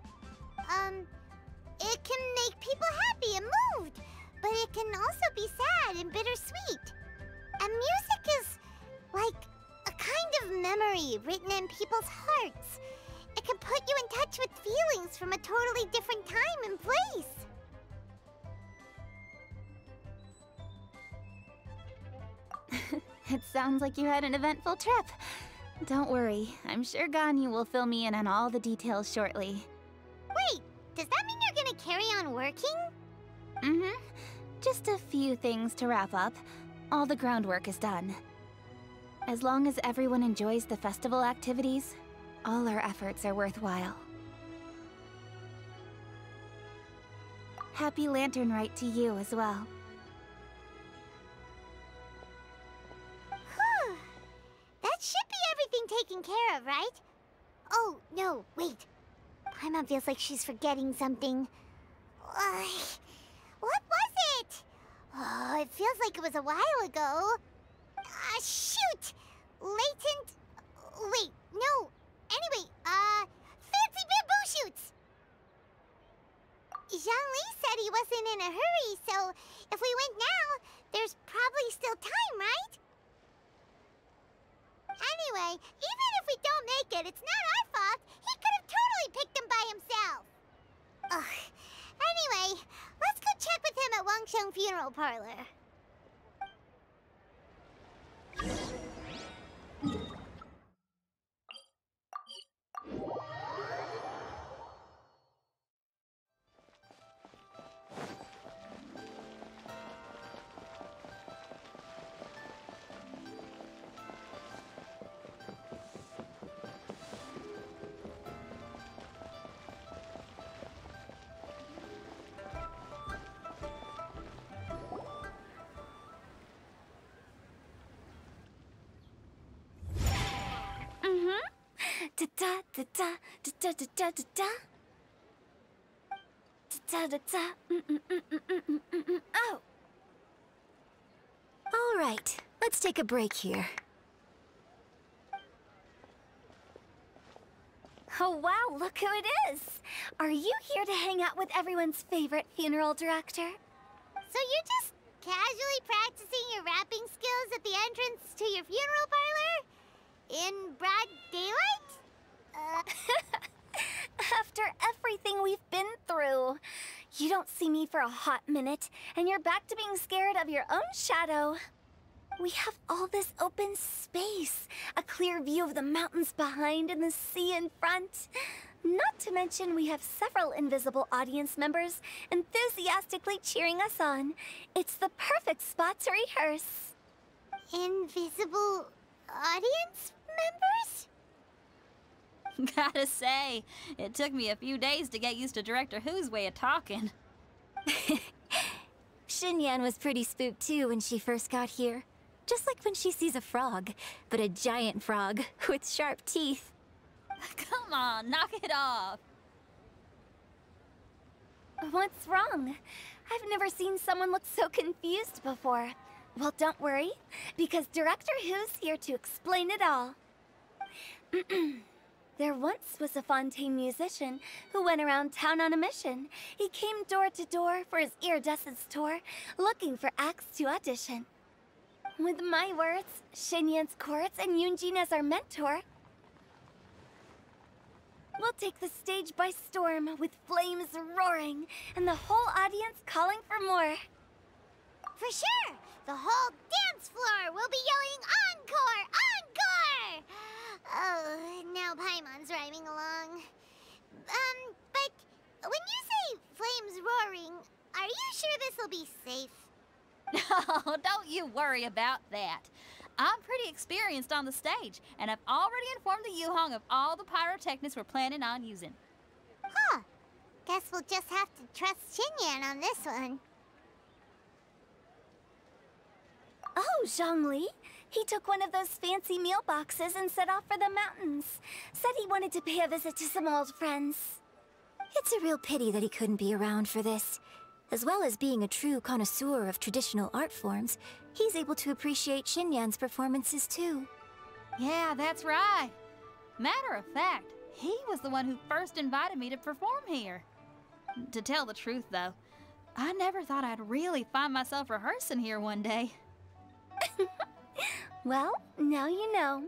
It can make people happy and moved, but it can also be sad and bittersweet. And music is like a kind of memory written in people's hearts. It can put you in touch with feelings from a totally different time and place. It sounds like you had an eventful trip. Don't worry, I'm sure Ganyu will fill me in on all the details shortly. Wait, does that mean you're gonna carry on working? Mm-hmm. Just a few things to wrap up. All the groundwork is done. As long as everyone enjoys the festival activities, all our efforts are worthwhile. Happy Lantern Rite to you as well. Whew. That should be everything taken care of, right? Oh, no, wait. Paimon feels like she's forgetting something. What was it? Oh, it feels like it was a while ago. Shoot! Latent... Wait, no. Anyway, fancy bamboo shoots! Zhongli said he wasn't in a hurry, so if we went now, there's probably still time, right? Anyway, even if we don't make it, it's not our fault. He could have totally picked them by himself. Ugh. Anyway, let's go check with him at Wangsheng Funeral Parlor. Oh! All right, let's take a break here. Oh wow, look who it is! Are you here to hang out with everyone's favorite funeral director? So you're just casually practicing your rapping skills at the entrance to your funeral parlor? In broad daylight? After everything we've been through, you don't see me for a hot minute, and you're back to being scared of your own shadow. We have all this open space, a clear view of the mountains behind and the sea in front. Not to mention we have several invisible audience members enthusiastically cheering us on. It's the perfect spot to rehearse. Invisible audience members? Gotta say, it took me a few days to get used to Director Who's way of talking. Xinyan was pretty spooked too when she first got here. Just like when she sees a frog, but a giant frog with sharp teeth. Come on, knock it off. What's wrong? I've never seen someone look so confused before. Well, don't worry, because Director Who's here to explain it all. There once was a Fontaine musician who went around town on a mission. He came door to door for his iridescence tour, looking for acts to audition. With my words, Xinyan's chords, and Yunjin as our mentor, we'll take the stage by storm with flames roaring and the whole audience calling for more. For sure! The whole dance floor will be yelling encore! Encore! Oh, now Paimon's rhyming along. But when you say flames roaring, are you sure this will be safe? No, don't you worry about that. I'm pretty experienced on the stage, and I've already informed the Yuhong of all the pyrotechnics we're planning on using. Huh. Guess we'll just have to trust Xinyan on this one. Oh, Zhongli. He took one of those fancy meal boxes and set off for the mountains. Said he wanted to pay a visit to some old friends. It's a real pity that he couldn't be around for this. As well as being a true connoisseur of traditional art forms, he's able to appreciate Xinyan's performances too. Yeah, that's right. Matter of fact, he was the one who first invited me to perform here. To tell the truth, though, I never thought I'd really find myself rehearsing here one day. Well, now you know.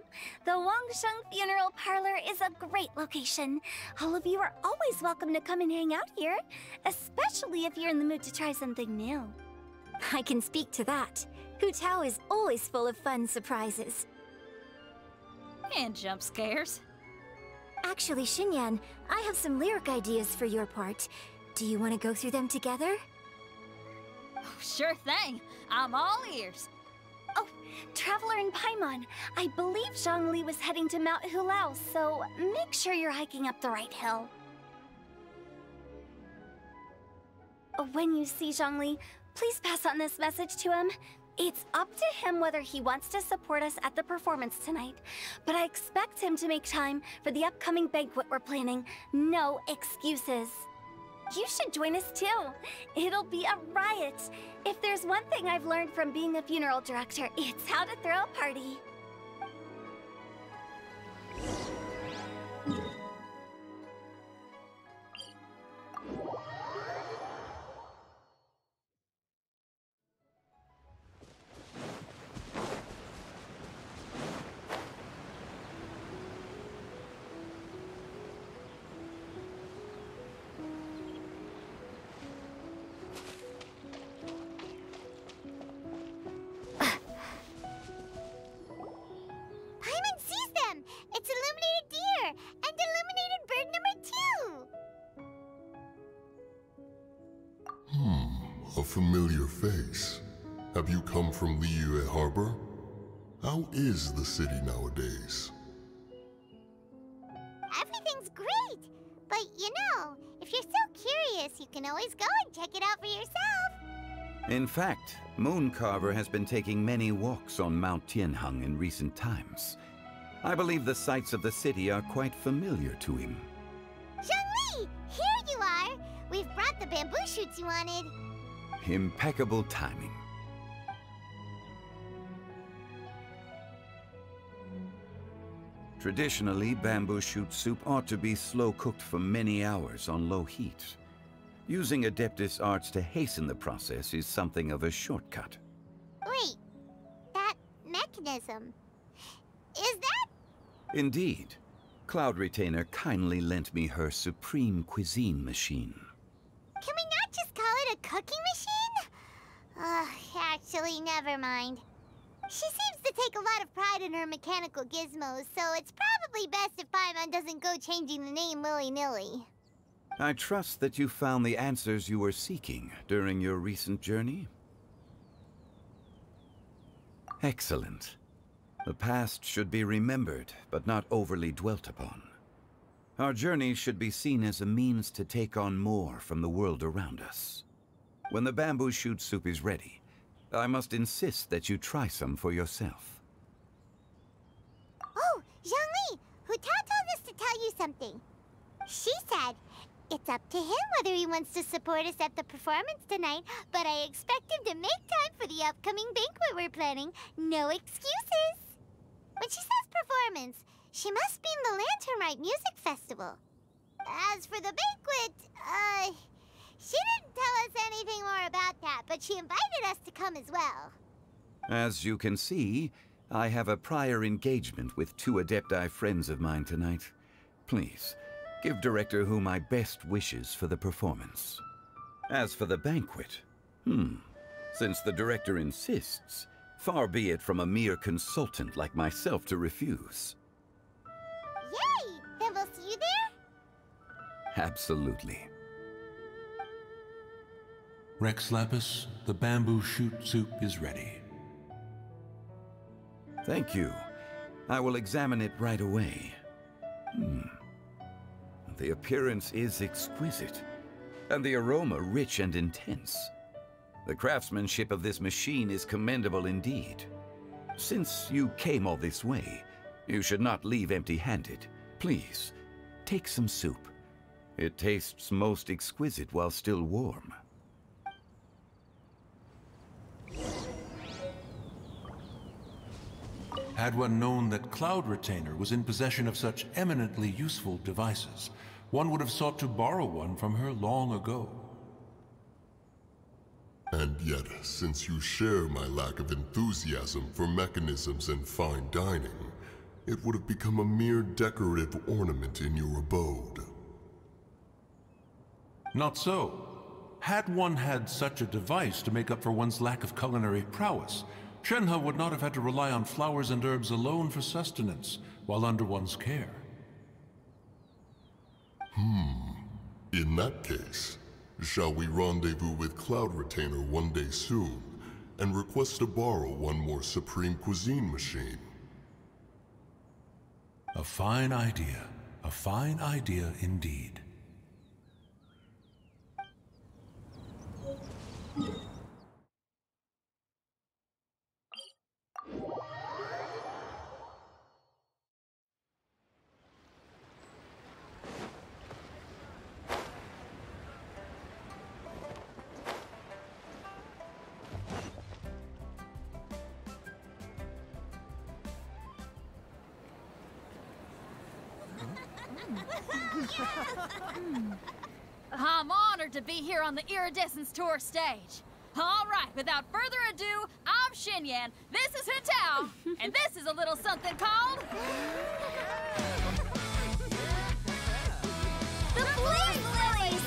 The Wangsheng Funeral Parlor is a great location. All of you are always welcome to come and hang out here, especially if you're in the mood to try something new. I can speak to that. Hu Tao is always full of fun surprises. And jump scares. Actually, Xinyan, I have some lyric ideas for your part. Do you want to go through them together? Oh, sure thing. I'm all ears. Oh, Traveler in Paimon. I believe Zhongli was heading to Mount Hulao, so make sure you're hiking up the right hill. When you see Zhongli, please pass on this message to him. It's up to him whether he wants to support us at the performance tonight, but I expect him to make time for the upcoming banquet we're planning. No excuses. You should join us too. It'll be a riot. If there's one thing I've learned from being a funeral director, it's how to throw a party. It's illuminated deer and illuminated bird number 2. A familiar face. Have you come from Liyue Harbor? How is the city nowadays? Everything's great, but you know, if you're so curious, you can always go and check it out for yourself. In fact, Mooncarver has been taking many walks on Mount Tianheng in recent times. I believe the sights of the city are quite familiar to him. Zhongli! Here you are! We've brought the bamboo shoots you wanted. Impeccable timing. Traditionally, bamboo shoot soup ought to be slow-cooked for many hours on low heat. Using Adeptus arts to hasten the process is something of a shortcut. Wait, that mechanism... is that... Indeed. Cloud Retainer kindly lent me her supreme cuisine machine. Can we not just call it a cooking machine? Actually, never mind. She seems to take a lot of pride in her mechanical gizmos, so it's probably best if Paimon doesn't go changing the name willy-nilly. I trust that you found the answers you were seeking during your recent journey. Excellent. The past should be remembered, but not overly dwelt upon. Our journey should be seen as a means to take on more from the world around us. When the bamboo shoot soup is ready, I must insist that you try some for yourself. Oh, Zhongli! Hu Tao told us to tell you something. She said, it's up to him whether he wants to support us at the performance tonight, but I expect him to make time for the upcoming banquet we're planning. No excuses! When she says performance, she must mean the Lantern Rite Music Festival. As for the banquet, she didn't tell us anything more about that, but she invited us to come as well. As you can see, I have a prior engagement with 2 Adepti friends of mine tonight. Please, give Director Hu my best wishes for the performance. As for the banquet, since the Director insists, far be it from a mere consultant like myself to refuse. Yay! Then we'll see you there? Absolutely. Rex Lapis, the bamboo shoot soup is ready. Thank you. I will examine it right away. The appearance is exquisite, and the aroma rich and intense. The craftsmanship of this machine is commendable indeed. Since you came all this way, you should not leave empty-handed. Please, take some soup. It tastes most exquisite while still warm. Had one known that Cloud Retainer was in possession of such eminently useful devices, one would have sought to borrow one from her long ago. And yet, since you share my lack of enthusiasm for mechanisms and fine dining, it would have become a mere decorative ornament in your abode. Not so. Had one had such a device to make up for one's lack of culinary prowess, Shenhe would not have had to rely on flowers and herbs alone for sustenance while under one's care. In that case, shall we rendezvous with Cloud Retainer one day soon, and request to borrow one more Supreme Cuisine machine. A fine idea. A fine idea indeed. I'm honored to be here on the Iridescence Tour stage. All right, without further ado, I'm Xinyan, this is Hetao, and this is a little something called... The Blaze Lilies!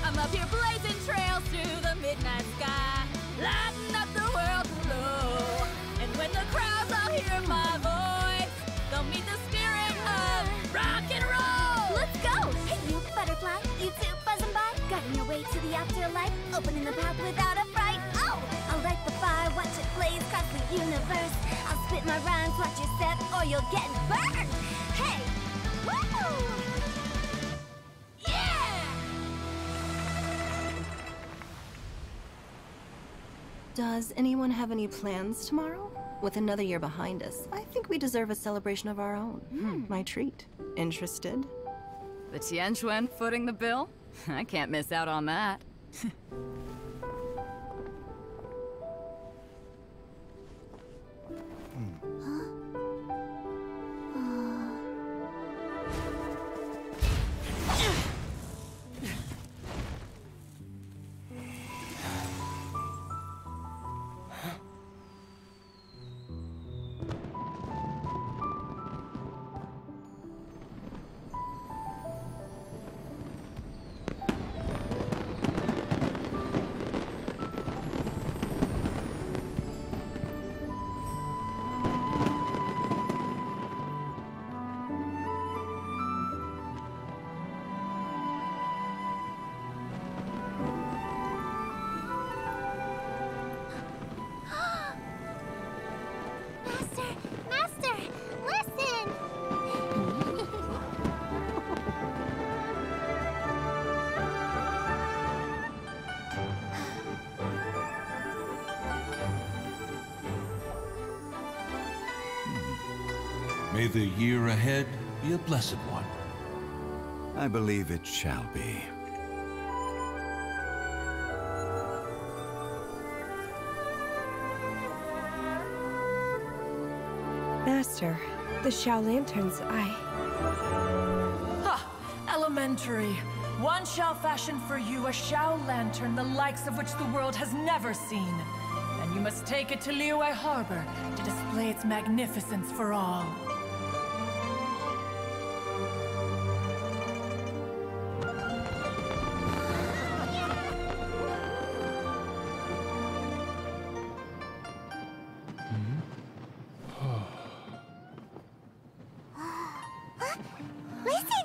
I'm up here blazing trails through the midnight sky, lighting up the world below. And when the crowds all hear my voice, they'll meet the spirit of rock and roll. Let's go! Hey, you butterfly, you too buzzing by, guiding your way to the afterlife, opening the path without a fright. Oh, I'll light the fire, watch it blaze across the universe. I'll spit my rhymes, watch your step, or you'll get burned. Hey, woo! Does anyone have any plans tomorrow? With another year behind us, I think we deserve a celebration of our own. My treat. Interested? The Tianquan footing the bill? I can't miss out on that. Master, listen! May the year ahead be a blessed one. I believe it shall be. Master, the Shao Lanterns, Ha! Elementary. One shall fashion for you a Shao Lantern the likes of which the world has never seen. And you must take it to Liyue Harbor to display its magnificence for all. Listen!